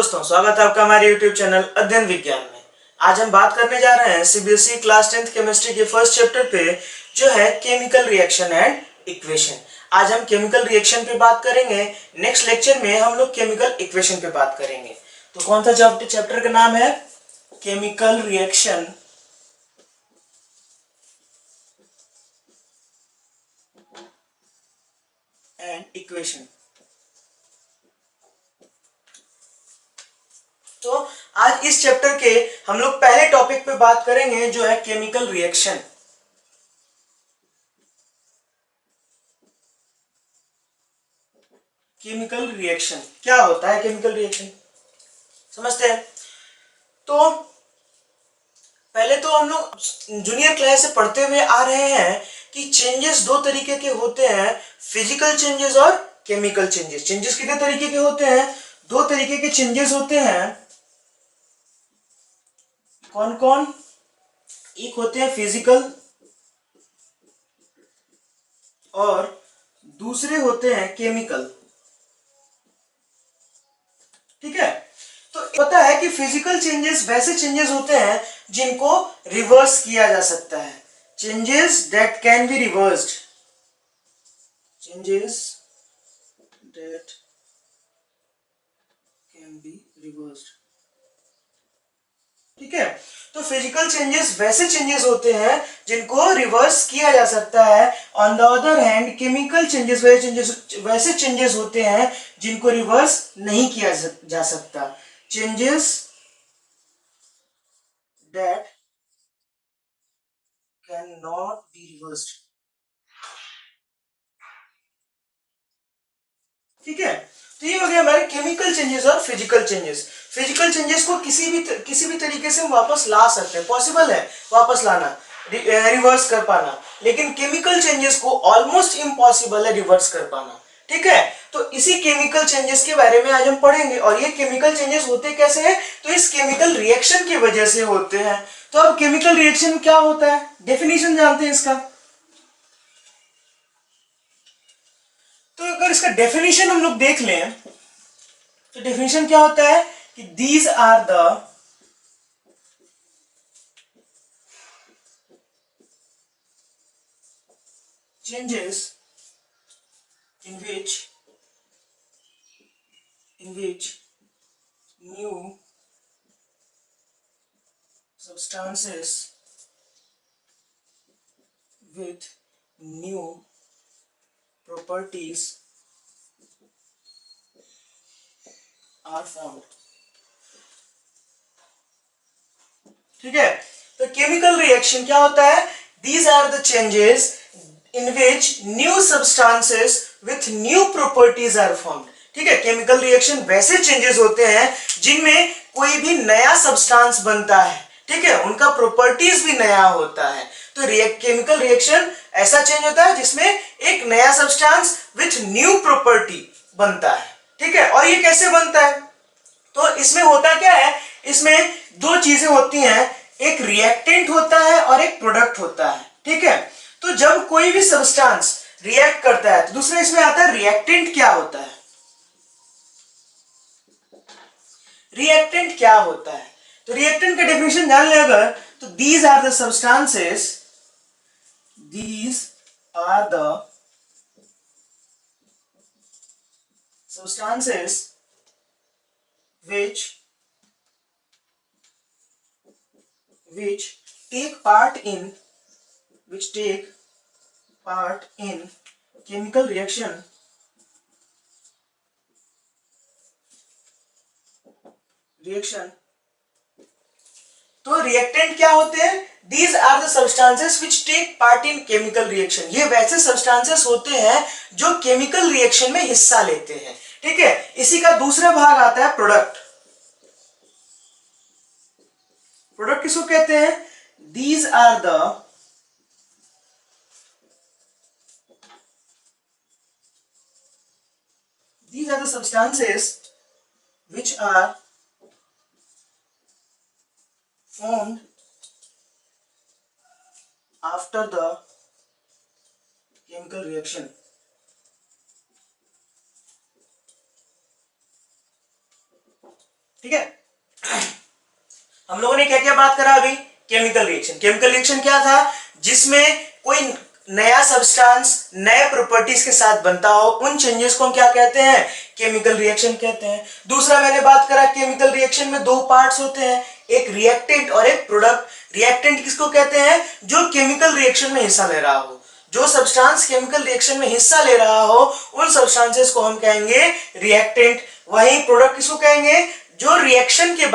दोस्तों, स्वागत है आपका हमारे YouTube चैनल अध्ययन विज्ञान में। आज हम बात करने जा रहे हैं सीबीएसई क्लास 10th केमिस्ट्री के फर्स्ट चैप्टर पे, जो है केमिकल रिएक्शन एंड इक्वेशन। आज हम केमिकल रिएक्शन पे बात करेंगे। नेक्स्ट लेक्चर में हम लोग केमिकल इक्वेशन पे बात करेंगे। तो कौन सा चैप्टर का नाम है? Chemical reaction and equation. तो आज इस चैप्टर के हम लोग पहले टॉपिक पे बात करेंगे, जो है केमिकल रिएक्शन। केमिकल रिएक्शन क्या होता है? केमिकल रिएक्शन समझते हैं। तो पहले तो हम लोग जूनियर क्लास से पढ़ते हुए आ रहे हैं कि चेंजेस दो तरीके के होते हैं, फिजिकल चेंजेस और केमिकल चेंजेस। चेंजेस कितने तरीके के होते हैं? दो तरीके के चेंजेस होते हैं। कौन कौन? एक होते हैं फिजिकल और दूसरे होते हैं केमिकल। ठीक है। तो पता है कि फिजिकल चेंजेस वैसे चेंजेस होते हैं जिनको रिवर्स किया जा सकता है। Changes that can be reversed. Changes that can be reversed. ठीक है। तो फिजिकल चेंजेस वैसे चेंजेस होते हैं जिनको रिवर्स किया जा सकता है। On the other hand chemical changes वैसे चेंजेस होते हैं जिनको रिवर्स नहीं किया जा सकता। Changes that can not be reversed. ठीक है। तो ये हो गया हमारे केमिकल चेंजेस और फिजिकल चेंजेस। फिजिकल चेंजेस को किसी भी तरीके से हम वापस ला सकते हैं, पॉसिबल है वापस लाना, रिवर्स कर पाना। लेकिन केमिकल चेंजेस को ऑलमोस्ट इम्पॉसिबल है रिवर्स कर पाना। ठीक है। तो इसी केमिकल चेंजेस के बारे में आज हम पढ़ेंगे। और ये केमिकल चेंजेस होते कैसे हैं? तो इस केमिकल रिएक्शन की वजह से होते हैं। तो अब केमिकल रिएक्शन क्या होता है, डेफिनेशन जानते हैं इसका। तो अगर इसका डेफिनेशन हम लोग देख लें तो डेफिनेशन क्या होता है कि these are the changes in which new substances with new properties are formed। ठीक है। तो केमिकल रिएक्शन क्या होता है? These are the changes in which new substances with new properties are formed। ठीक है। केमिकल रिएक्शन वैसे चेंजेस होते हैं जिनमें कोई भी नया सब्सटेंस बनता है। ठीक है। उनका प्रॉपर्टीज भी नया होता है। तो केमिकल रिएक्शन ऐसा चेंज होता है जिसमें एक नया सब्सटेंस विथ न्यू प्रॉपर्टी बनता है। ठीक है। और ये कैसे बनता है? तो इसमें होता क्या है? इसमें दो चीजें होती हैं, एक रिएक्टेंट होता है और एक प्रोडक्ट होता है। ठीक है। तो जब कोई भी सब्सटेंस रिएक्ट करता है तो दूसरा इसमें आता है रिएक्टेंट क्या होता है। रिएक्टेंट क्या होता है? तो रिएक्टेंट का डेफिनेशन जान ले अगर, तो these are the substances which take part in chemical reaction तो रिएक्टेंट क्या होते हैं? These are the substances which take part in chemical reaction। ये वैसे सब्सटेंसेस होते हैं जो केमिकल रिएक्शन में हिस्सा लेते हैं। ठीक है। इसी का दूसरा भाग आता है प्रोडक्ट। प्रोडक्ट किसको कहते हैं? These are the substances which are formed after the chemical reaction। ठीक है, हम लोगों ने क्या क्या बात करा अभी? Chemical reaction. केमिकल रिएक्शन क्या था? जिसमें कोई नया सब्सटेंस नए प्रॉपर्टीज के साथ बनता हो, उन चेंजेस को हम क्या कहते हैं? केमिकल रिएक्शन कहते हैं। दूसरा मैंने बात करा केमिकल रिएक्शन में दो पार्ट्स होते हैं, एक रिएक्टेंट और एक प्रोडक्ट। रिएक्टेंट किसको कहते हैं? जो केमिकल रिएक्शन में हिस्सा ले रहा हो, जो सब्सटेंस केमिकल रिएक्शन में हिस्सा ले रहा हो, उन सब्सटेंसेस को हम कहेंगे रिएक्टेंट। वहीं प्रोडक्ट किसको कहेंगे? जो रिएक्शन के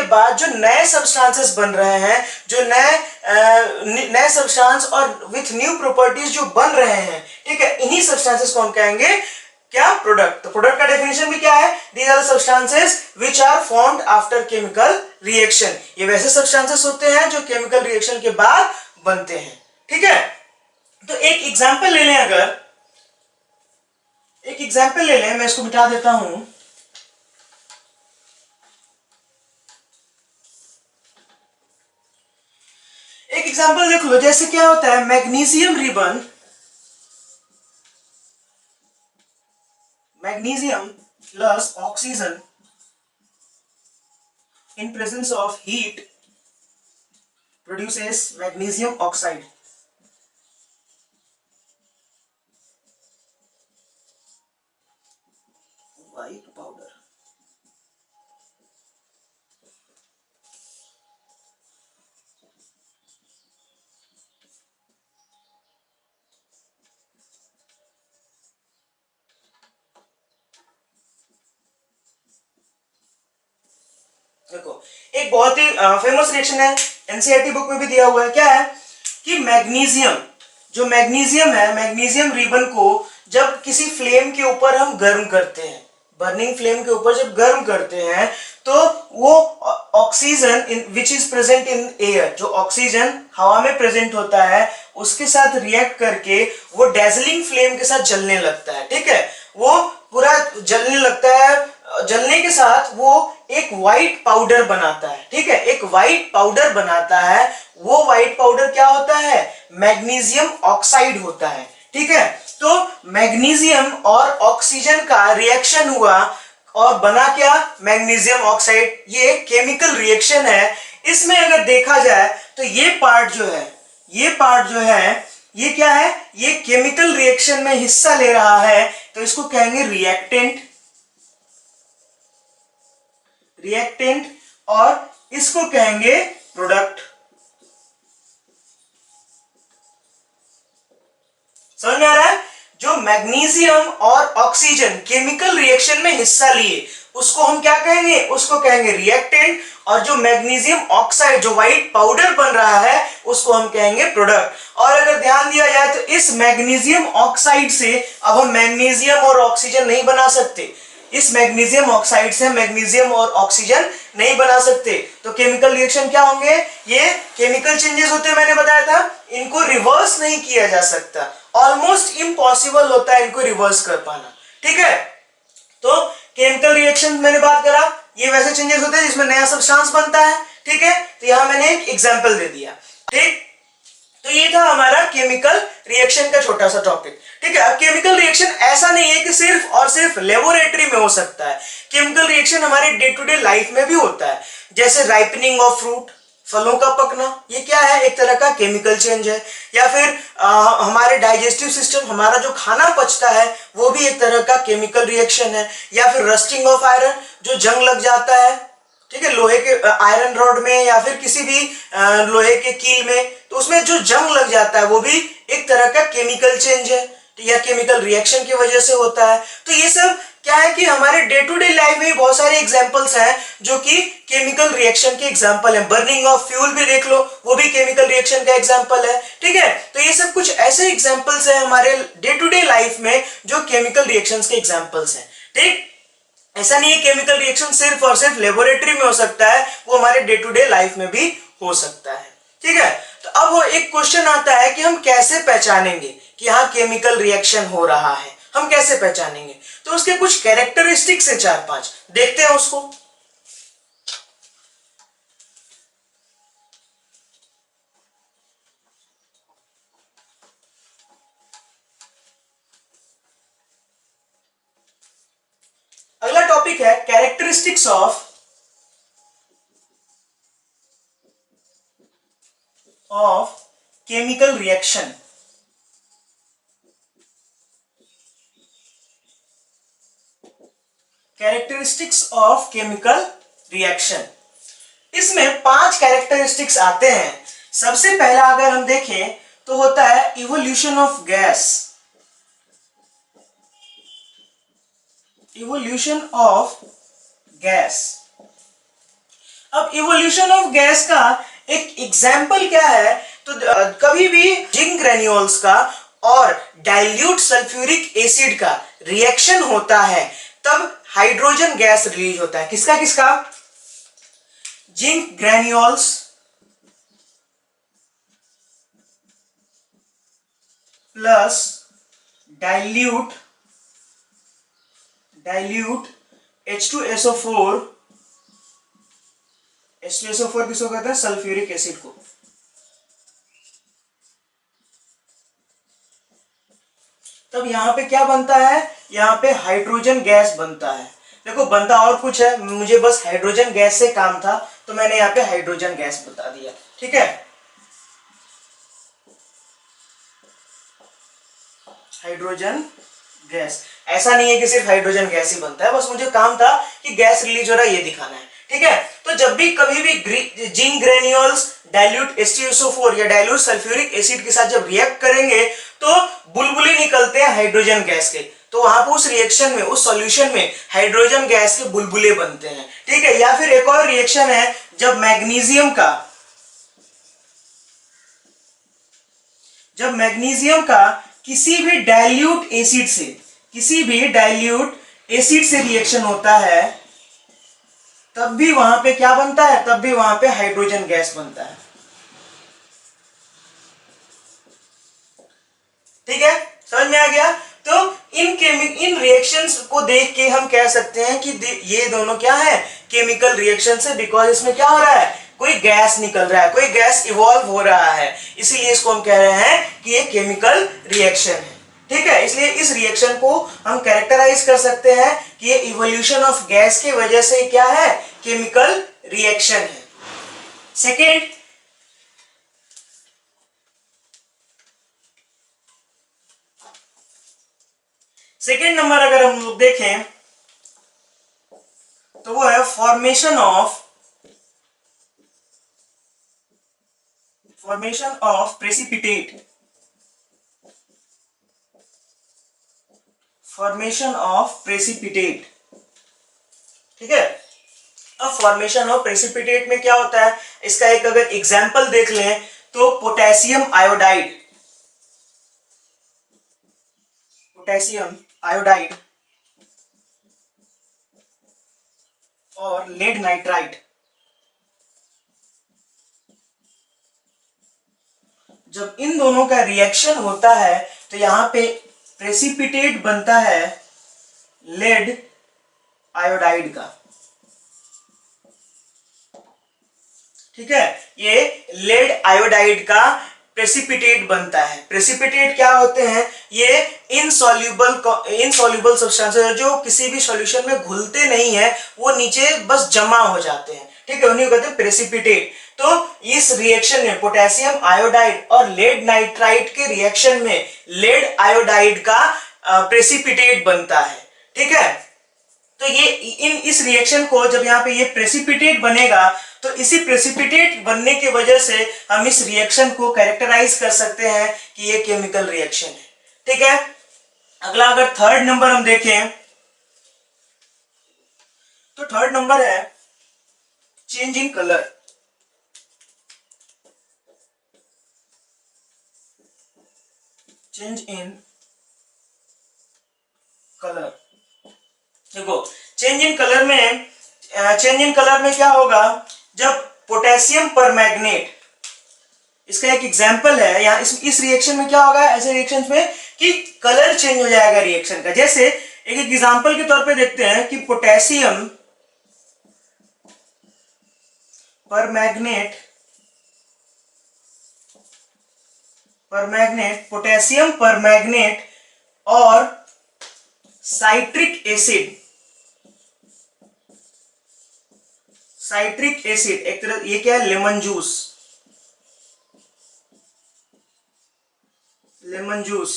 बाद जो नए सब्सटेंसेस बन रहे हैं, जो नए सब्सटेंस और विथ न्यू प्रॉपर्टीज जो बन रहे हैं, ठीक है, इन्हीं सब्सटेंसेस को हम कहेंगे क्या? प्रोडक्ट। तो प्रोडक्ट का डेफिनेशन भी क्या है? These are the substances which are formed after chemical reaction. ये वैसे सब्सटेंसेस होते हैं जो केमिकल रिएक्शन के बाद बनते हैं। ठीक है, तो एक एग्जांपल ले लें, मैं इसको मिटा देता हूं। एक एग्जांपल देख लो, जैसे क्या होता है, magnesium plus oxygen in presence of heat produces magnesium oxide. White powder. देखो, एक बहुत ही फेमस रिएक्शन है, एनसीईआरटी बुक में भी दिया हुआ है। क्या है कि मैग्नीशियम है, मैग्नीशियम रिबन को जब किसी फ्लेम के ऊपर हम गर्म करते हैं, बर्निंग फ्लेम के ऊपर जब गर्म करते हैं, तो वो oxygen which is present in air, जो ऑक्सीजन हवा में प्रेजेंट होता है, उसके साथ रिएक्ट करके वो डेजलिंग फ्लेम के साथ जलने लगता है। ठीक है, वो पूरा जलने लगता है, जलने के साथ वो एक व्हाइट पाउडर बनाता है। ठीक है, एक व्हाइट पाउडर बनाता है। वो व्हाइट पाउडर क्या होता है? मैग्नीशियम ऑक्साइड होता है। ठीक है, तो मैग्नीशियम और ऑक्सीजन का रिएक्शन हुआ और बना क्या? Magnesium oxide. ये केमिकल रिएक्शन है। इसमें अगर देखा जाए तो ये पार्ट जो है, ये क्या है? ये केमिकल रिएक्शन में हिस्सा ले रहा है, तो इसको कहेंगे रिएक्टेंट और इसको कहेंगे प्रोडक्ट। समझ में आ रहा है? जो मैग्नीशियम और ऑक्सीजन केमिकल रिएक्शन में हिस्सा लिए, उसको हम क्या कहेंगे? उसको कहेंगे रिएक्टेंट। और जो मैग्नीशियम ऑक्साइड, जो व्हाइट पाउडर बन रहा है, उसको हम कहेंगे प्रोडक्ट। और अगर ध्यान दिया जाए तो इस मैग्नीशियम ऑक्साइड से अब हम मैग्नीशियम और ऑक्सीजन नहीं बना सकते। इस मैग्नीशियम ऑक्साइड से मैग्नीशियम और ऑक्सीजन नहीं बना सकते। तो केमिकल रिएक्शन क्या होंगे? ये केमिकल चेंजेस होते हैं, मैंने बताया था, इनको रिवर्स नहीं किया जा सकता। ऑलमोस्ट इम्पॉसिबल होता है इनको रिवर्स कर पाना। ठीक है, तो केमिकल रिएक्शन मैंने बात करा, ये वैसे चेंजेस होते हैं जिसमें नया सब्सटेंस बनता है। ठीक है, तो यहां मैंने एक एग्जांपल दे दिया। ठीक, तो ये था हमारा केमिकल रिएक्शन का छोटा सा टॉपिक। ठीक है, अब केमिकल रिएक्शन ऐसा नहीं है कि सिर्फ और सिर्फ लेबोरेटरी में हो सकता है। केमिकल रिएक्शन हमारे डे टू डे लाइफ में भी होता है। जैसे राइपनिंग ऑफ फ्रूट, फलों का पकना, ये क्या है? एक तरह का केमिकल चेंज है। या फिर हमारे डाइजेस्टिव सिस्टम, हमारा जो खाना पचता है, वो भी एक तरह का केमिकल रिएक्शन है। या फिर रस्टिंग ऑफ आयरन, जो जंग लग जाता है, ठीक है, लोहे के आयरन रॉड में या फिर किसी भी लोहे के कील में, तो उसमें जो जंग लग जाता है वो भी एक तरह का केमिकल चेंज है या केमिकल रिएक्शन की वजह से होता है। तो ये सब क्या है कि हमारे डे टू डे लाइफ में बहुत सारे एग्जांपल्स हैं जो कि केमिकल रिएक्शन के एग्जांपल हैं। बर्निंग ऑफ फ्यूल भी देख लो, वो भी केमिकल रिएक्शन का एग्जांपल है। ठीक है, तो ये सब कुछ ऐसे एग्जांपल्स हैं हमारे डे टू डे लाइफ में जो केमिकल रिएक्शंस के एग्जांपल्स हैं। ठीक, ऐसा नहीं है केमिकल रिएक्शन सिर्फ और सिर्फ लेबोरेटरी में हो सकता है, वो हमारे डे टू डे लाइफ में भी हो सकता है। ठीक है, तो अब वो एक क्वेश्चन आता है कि हम कैसे पहचानेंगे कि हाँ केमिकल रिएक्शन हो रहा है? हम कैसे पहचानेंगे? तो उसके कुछ कैरेक्टरिस्टिक्स है, 4-5, देखते हैं उसको। अगला टॉपिक है characteristics of chemical reaction. Characteristics of chemical reaction, इसमें 5 कैरेक्टरिस्टिक्स आते हैं। सबसे पहला अगर हम देखें तो होता है evolution of gas. Evolution of gas. अब इवोल्यूशन ऑफ गैस का एक एग्जाम्पल क्या है, तो कभी भी जिंक ग्रेन्यूल्स का और डाइल्यूट सल्फ्यूरिक एसिड का रिएक्शन होता है तब हाइड्रोजन गैस रिलीज होता है। किसका किसका? Zinc granules plus dilute H2SO4 किसको कहते हैं? सल्फ्यूरिक एसिड को। तब यहां पे क्या बनता है? यहां पे हाइड्रोजन गैस बनता है। देखो बनता और कुछ है, मुझे बस हाइड्रोजन गैस से काम था तो मैंने यहां पे हाइड्रोजन गैस बता दिया। ठीक है, हाइड्रोजन गैस। ऐसा नहीं है कि सिर्फ हाइड्रोजन गैस ही बनता है, बस मुझे काम था कि गैस रिलीज हो रहा है ये दिखाना है। ठीक है, तो जब भी कभी भी जिंक ग्रेन्यूल्स डाइल्यूट H2SO4 या डाइल्यूट सल्फ्यूरिक एसिड के साथ जब रिएक्ट करेंगे तो बुलबुले निकलते हैं हाइड्रोजन गैस के, तो वहां पर उस रिएक्शन में, उस सॉल्यूशन में हाइड्रोजन गैस के बुलबुले बनते हैं। ठीक है, या फिर एक और रिएक्शन है जब मैग्नीशियम का किसी भी डाइल्यूट एसिड से रिएक्शन होता है तब भी वहां पे क्या बनता है? तब भी वहां पे हाइड्रोजन गैस बनता है। ठीक है, समझ में आ गया? तो इन रिएक्शंस को देख के हम कह सकते हैं कि ये दोनों क्या है? केमिकल रिएक्शन है, बिकॉज इसमें क्या हो रहा है? कोई गैस निकल रहा है, कोई गैस इवॉल्व हो रहा है, इसीलिए इसको हम कह रहे हैं कि ये केमिकल रिएक्शन है। ठीक है, इसलिए इस रिएक्शन को हम कैरेक्टराइज कर सकते हैं कि ये इवोल्यूशन ऑफ गैस की वजह से क्या है? केमिकल रिएक्शन है। सेकेंड नंबर अगर हम लोग देखें तो वो है फॉर्मेशन ऑफ प्रेसिपिटेट। ठीक है, अब फॉर्मेशन ऑफ प्रेसिपिटेट में क्या होता है, इसका एक अगर एग्जाम्पल देख लें तो पोटेशियम आयोडाइड और लेड नाइट्राइट, जब इन दोनों का रिएक्शन होता है तो यहां पे प्रेसिपिटेट बनता है लेड आयोडाइड का। ठीक है, ये लेड आयोडाइड का प्रेसिपिटेट बनता है। प्रेसिपिटेट क्या होते हैं? ये इनसॉल्युबल सब्सटेंसेस जो किसी भी सॉल्यूशन में घुलते नहीं है, वो नीचे बस जमा हो जाते हैं। ठीक है, उन्हीं को कहते हैं प्रेसिपिटेट। तो इस रिएक्शन में पोटेशियम आयोडाइड और लेड नाइट्राइट के रिएक्शन में लेड आयोडाइड का प्रेसिपिटेट बनता है। ठीक है, तो ये इस रिएक्शन को जब यहाँ पे ये प्रेसिपिटेट बनेगा तो इसी प्रेसिपिटेट बनने की वजह से हम इस रिएक्शन को कैरेक्टराइज कर सकते हैं कि ये केमिकल रिएक्शन है। ठीक है, अगला अगर थर्ड नंबर हम देखें तो थर्ड नंबर है change in colour. Change in colour, देखो चेंज इन कलर में क्या होगा? जब पोटेशियम परमैंगनेट, इसका एक एग्जांपल है यहाँ, इस रिएक्शन में क्या होगा? ऐसे रिएक्शंस में कि कलर चेंज हो जाएगा रिएक्शन का। जैसे एक एग्जांपल के तौर पे देखते हैं कि पोटेशियम परमैंगनेट और साइट्रिक एसिड साइट्रिक एसिड, एक तरह ये क्या है, लेमन जूस, लेमन जूस।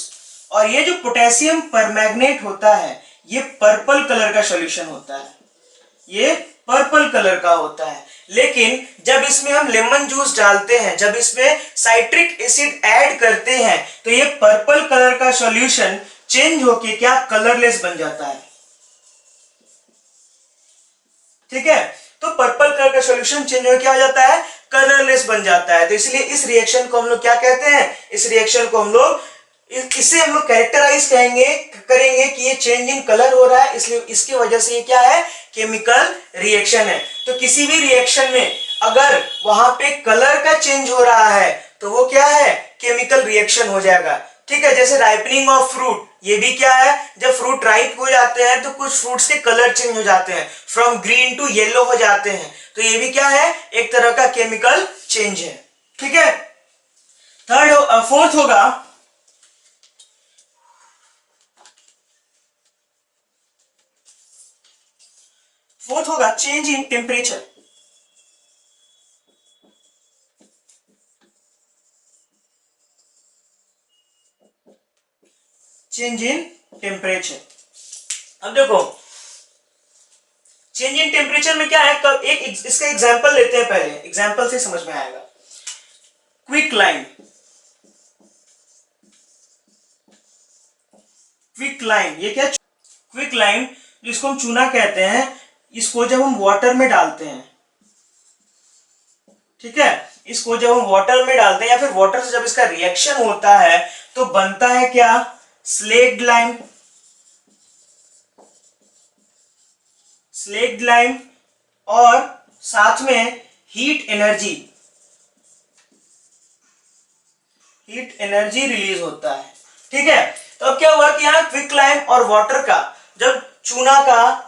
और ये जो पोटेशियम परमैंगनेट होता है ये पर्पल कलर का सॉल्यूशन होता है, ये पर्पल कलर का होता है। लेकिन जब इसमें हम लेमन जूस डालते हैं, जब इसमें साइट्रिक एसिड ऐड करते हैं, तो ये पर्पल कलर का सॉल्यूशन चेंज होके क्या, कलरलेस बन जाता है। ठीक है, तो पर्पल कलर का सॉल्यूशन चेंज होकर क्या हो जाता है, कलरलेस बन जाता है। तो इसलिए इस रिएक्शन को हम लोग क्या कहते हैं, इस रिएक्शन को हम लोग, इससे हम लोग कैरेक्टराइज करेंगे कि ये चेंज इन कलर हो रहा है, इसलिए इसकी वजह से ये क्या है, केमिकल रिएक्शन है। तो किसी भी रिएक्शन में अगर वहां पे कलर का चेंज हो रहा है तो वो क्या है, केमिकल रिएक्शन हो जाएगा। ठीक है, जैसे राइपनिंग ऑफ फ्रूट, ये भी क्या है, जब फ्रूट राइप हो जाते हैं तो कुछ फ्रूट्स के कलर चेंज हो जाते हैं, फ्रॉम ग्रीन टू येलो हो जाते हैं, तो ये भी क्या है, एक तरह का केमिकल चेंज है। ठीक है, फोर्थ होगा change in temperature. Change in temperature, अब देखो चेंज इन टेम्परेचर में क्या है, एक इसका एग्जांपल लेते हैं, पहले एग्जांपल से समझ में आएगा। क्विक लाइम, क्विक लाइम ये क्या, क्विक लाइम जिसको हम चूना कहते हैं, इसको जब हम वाटर में डालते हैं, ठीक है, इसको जब हम वाटर में डालते हैं या फिर वाटर से जब इसका रिएक्शन होता है तो बनता है क्या, स्लेक्ड लाइम, स्लेक्ड लाइम, और साथ में heat energy, heat energy release होता है। ठीक है, तो अब क्या हुआ कि यहाँ क्विक लाइम और वाटर का जब चूना का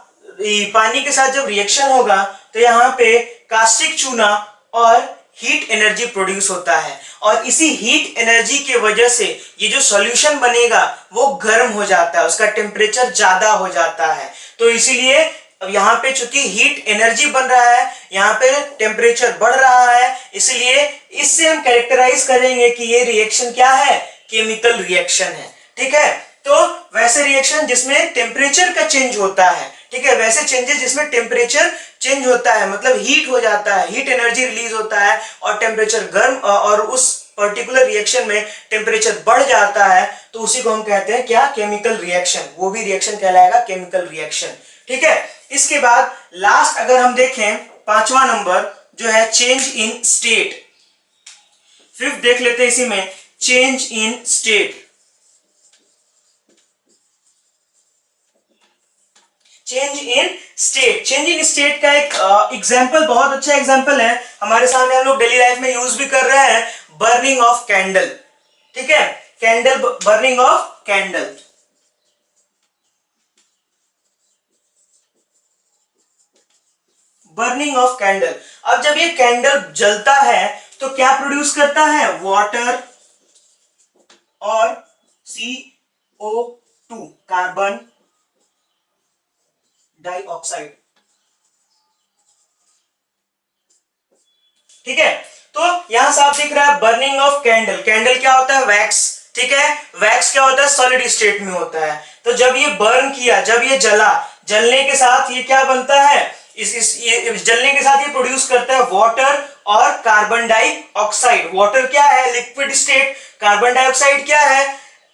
पानी के साथ जब रिएक्शन होगा तो यहाँ पे कास्टिक चूना और हीट एनर्जी प्रोड्यूस होता है, और इसी हीट एनर्जी के वजह से ये जो सॉल्यूशन बनेगा वो गर्म हो जाता है, उसका टेम्परेचर ज्यादा हो जाता है। तो इसीलिए अब यहाँ पे चूंकि हीट एनर्जी बन रहा है, यहाँ पे टेम्परेचर बढ़ रहा है, इसलिए इससे हम कैरेक्टराइज करेंगे कि ये रिएक्शन क्या है, केमिकल रिएक्शन है। ठीक है, तो वैसे रिएक्शन जिसमें टेम्परेचर का चेंज होता है, ठीक है, वैसे चेंजेस जिसमें टेम्परेचर चेंज होता है, मतलब हीट हो जाता है, हीट एनर्जी रिलीज होता है और टेम्परेचर गर्म, और उस पर्टिकुलर रिएक्शन में टेम्परेचर बढ़ जाता है, तो उसी को हम कहते हैं क्या, केमिकल रिएक्शन। वो भी रिएक्शन कहलाएगा केमिकल रिएक्शन। ठीक है, इसके बाद लास्ट अगर हम देखें, पांचवा नंबर जो है चेंज इन स्टेट। फिफ्थ देख लेते हैं इसी में, change in state. Change in state, change in state का एक एग्जांपल, बहुत अच्छा एग्जांपल है हमारे सामने, हम लोग डेली लाइफ में यूज भी कर रहे हैं, बर्निंग ऑफ कैंडल। ठीक है, candle, burning of candle, burning of candle. अब जब ये कैंडल जलता है तो क्या प्रोड्यूस करता है, वाटर और CO2, कार्बन डाइऑक्साइड। ठीक है, तो यहां साफ दिख रहा है बर्निंग ऑफ कैंडल। कैंडल क्या होता है, वैक्स। ठीक है, वैक्स क्या होता है, सॉलिड स्टेट में होता है। तो जब ये बर्न किया, जब ये जला, जलने के साथ ये क्या बनता है, ये जलने के साथ ये प्रोड्यूस करता है वाटर और कार्बन डाइऑक्साइड। वाटर क्या है, लिक्विड स्टेट, कार्बन डाइऑक्साइड क्या है,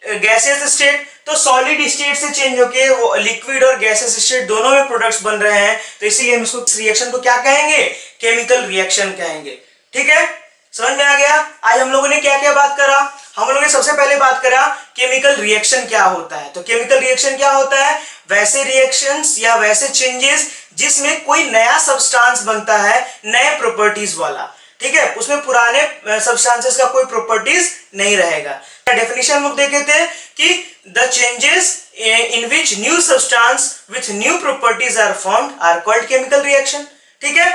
गैसेस स्टेट। तो सॉलिड स्टेट से चेंज होके लिक्विड और गैसेस स्टेट दोनों में प्रोडक्ट्स बन रहे हैं, तो इसीलिए हम इसको, इस रिएक्शन को क्या कहेंगे, केमिकल रिएक्शन कहेंगे। ठीक है, समझ में आ गया। आज हम लोगों ने क्या क्या बात करा, हम लोगों ने सबसे पहले बात करा केमिकल रिएक्शन क्या होता है। तो केमिकल रिएक्शन क्या होता है, वैसे रिएक्शंस या वैसे चेंजेस जिसमें कोई नया सब्सटेंस बनता है, नए प्रॉपर्टीज वाला। ठीक है, उसमें पुराने सब्सटेंसेस का कोई प्रॉपर्टीज नहीं रहेगा। डेफिनेशन हम लोग देखे थे कि the changes in which new substance with new properties are formed are called chemical reaction. ठीक है,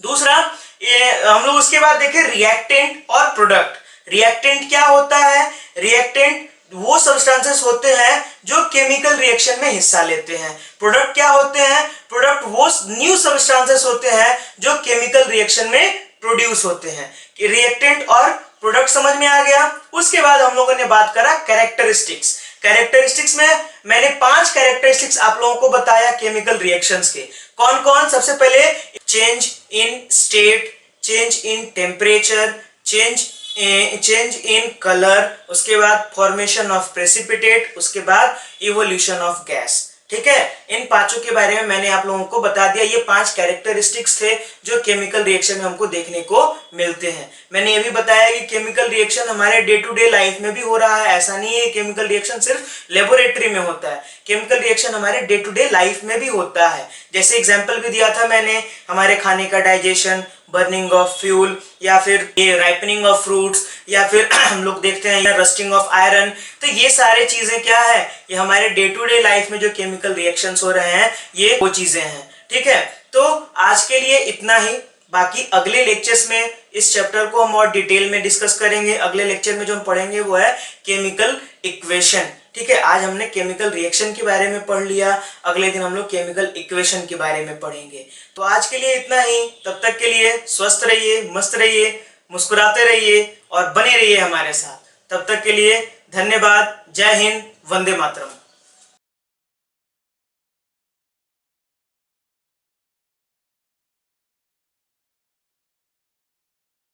दूसरा हम लोग उसके बाद देखे रिएक्टेंट और प्रोडक्ट। रिएक्टेंट क्या होता है, रिएक्टेंट वो सब्सटेंसेस होते हैं जो केमिकल रिएक्शन में हिस्सा लेते हैं। प्रोडक्ट क्या होते हैं? प्रोडक्ट वो न्यू सब्सटेंसेस होते हैं जो केमिकल रिएक्शन में प्रोड्यूस होते हैं। कि रिएक्टेंट और प्रोडक्ट समझ में आ गया। उसके बाद हम लोगों ने बात करा कैरेक्टरिस्टिक्स। कैरेक्टरिस्टिक्स में मैंने 5 कैरेक्टरिस्टिक्स आप लोगों को बताया केमिकल रिएक्शंस के। कौन कौन? सबसे पहले change in state, change in temperature, change in colour, उसके बाद फॉर्मेशन ऑफ प्रेसिपिटेट, उसके बाद इवोल्यूशन ऑफ गैस। ठीक है, इन पांचों के बारे में मैंने आप लोगों को बता दिया। ये 5 कैरेक्टरिस्टिक्स थे जो केमिकल रिएक्शन में हमको देखने को मिलते हैं। मैंने ये भी बताया कि केमिकल रिएक्शन हमारे डे टू डे लाइफ में भी हो रहा है। ऐसा नहीं है केमिकल रिएक्शन सिर्फ लेबोरेटरी में होता है, केमिकल रिएक्शन हमारे डे टू डे लाइफ में भी होता है। जैसे एग्जाम्पल भी दिया था मैंने, हमारे खाने का डाइजेशन, बर्निंग ऑफ फ्यूल, या फिर ये राइपनिंग ऑफ फ्रूट्स, या फिर हम लोग देखते हैं रस्टिंग ऑफ आयरन। तो ये सारे चीजें क्या है? ये हमारे डे टू डे लाइफ में जो केमिकल रिएक्शंस हो रहे हैं ये वो चीजें हैं। ठीक है, तो आज के लिए इतना ही। बाकी अगले लेक्चर्स में इस चैप्टर को हम और डिटेल में डिस्कस करेंगे। अगले लेक्चर में जो हम पढ़ेंगे वो है केमिकल इक्वेशन। ठीक है, आज हमने केमिकल रिएक्शन के बारे में पढ़ लिया, अगले दिन हम लोग केमिकल इक्वेशन के बारे में पढ़ेंगे। तो आज के लिए इतना ही। तब तक के लिए स्वस्थ रहिए, मस्त रहिए, मुस्कुराते रहिए और बने रहिए हमारे साथ। तब तक के लिए धन्यवाद। जय हिंद, वंदे मातरम।